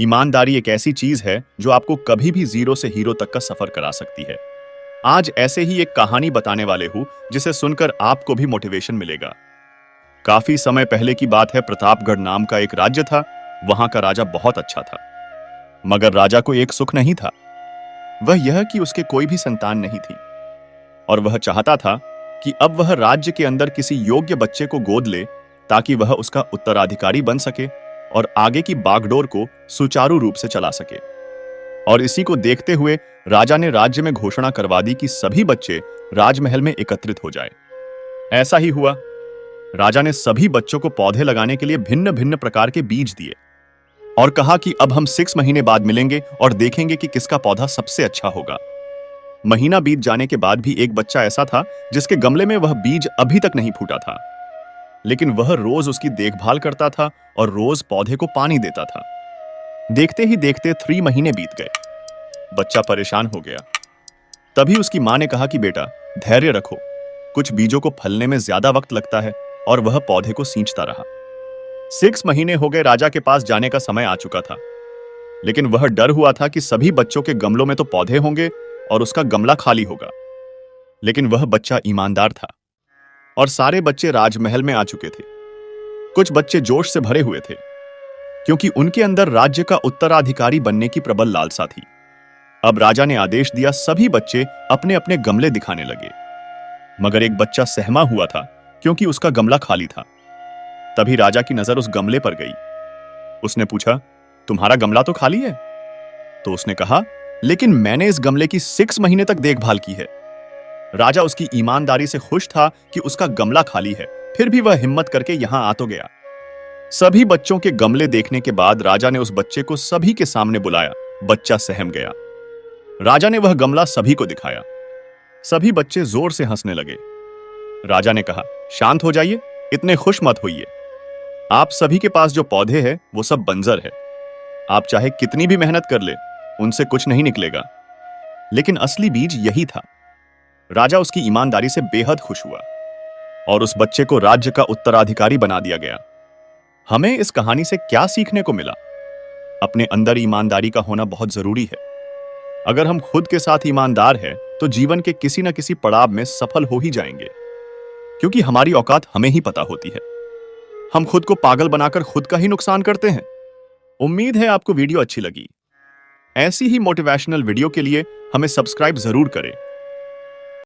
ईमानदारी एक ऐसी चीज है जो आपको कभी भी जीरो से हीरो तक का सफर करा सकती है। आज ऐसे ही एक कहानी बताने वाले हूं जिसे सुनकर आपको भी मोटिवेशन मिलेगा। काफी समय पहले की बात है। प्रतापगढ़ नाम का एक राज्य था। वहां का राजा बहुत अच्छा था, मगर राजा को एक सुख नहीं था। वह यह कि उसके कोई भी संतान नहीं थी और वह चाहता था कि अब वह राज्य के अंदर किसी योग्य बच्चे को गोद ले ताकि वह उसका उत्तराधिकारी बन सके और आगे की बागडोर को सुचारू रूप से चला सके। और इसी को देखते हुए राजा ने राज्य में घोषणा करवा दी कि सभी बच्चे राजमहल में एकत्रित हो जाए। ऐसा ही हुआ। राजा ने सभी बच्चों को पौधे लगाने के लिए भिन्न भिन्न प्रकार के बीज दिए और कहा कि अब हम 6 महीने बाद मिलेंगे और देखेंगे कि किसका पौधा सबसे अच्छा होगा। महीना बीत जाने के बाद भी एक बच्चा ऐसा था जिसके गमले में वह बीज अभी तक नहीं फूटा था, लेकिन वह रोज उसकी देखभाल करता था और रोज पौधे को पानी देता था। देखते ही देखते 3 महीने बीत गए। बच्चा परेशान हो गया। तभी उसकी मां ने कहा कि बेटा, धैर्य रखो, कुछ बीजों को फलने में ज्यादा वक्त लगता है। और वह पौधे को सींचता रहा। 6 महीने हो गए। राजा के पास जाने का समय आ चुका था, लेकिन वह डर हुआ था कि सभी बच्चों के गमलों में तो पौधे होंगे और उसका गमला खाली होगा। लेकिन वह बच्चा ईमानदार था और सारे बच्चे राजमहल में आ चुके थे। कुछ बच्चे जोश से भरे हुए थे क्योंकि उनके अंदर राज्य का उत्तराधिकारी बनने की प्रबल लालसा थी। अब राजा ने आदेश दिया, सभी बच्चे अपने अपने गमले दिखाने लगे। मगर एक बच्चा सहमा हुआ था क्योंकि उसका गमला खाली था। तभी राजा की नजर उस गमले पर गई। उसने पूछा, तुम्हारा गमला तो खाली है? तो उसने कहा, लेकिन मैंने इस गमले की 6 महीने तक देखभाल की है। राजा उसकी ईमानदारी से खुश था कि उसका गमला खाली है, फिर भी वह हिम्मत करके यहां आ तो गया। सभी बच्चों के गमले देखने के बाद राजा ने उस बच्चे को सभी के सामने बुलाया। बच्चा सहम गया। राजा ने वह गमला सभी को दिखाया। सभी बच्चे जोर से हंसने लगे। राजा ने कहा, शांत हो जाइए, इतने खुश मत होइए। आप सभी के पास जो पौधे हैं वो सब बंजर है। आप चाहे कितनी भी मेहनत कर ले, उनसे कुछ नहीं निकलेगा। लेकिन असली बीज यही था। राजा उसकी ईमानदारी से बेहद खुश हुआ और उस बच्चे को राज्य का उत्तराधिकारी बना दिया गया। हमें इस कहानी से क्या सीखने को मिला? अपने अंदर ईमानदारी का होना बहुत जरूरी है। अगर हम खुद के साथ ईमानदार हैं तो जीवन के किसी न किसी पड़ाव में सफल हो ही जाएंगे, क्योंकि हमारी औकात हमें ही पता होती है। हम खुद को पागल बनाकर खुद का ही नुकसान करते हैं। उम्मीद है आपको वीडियो अच्छी लगी। ऐसी ही मोटिवेशनल वीडियो के लिए हमें सब्सक्राइब जरूर करें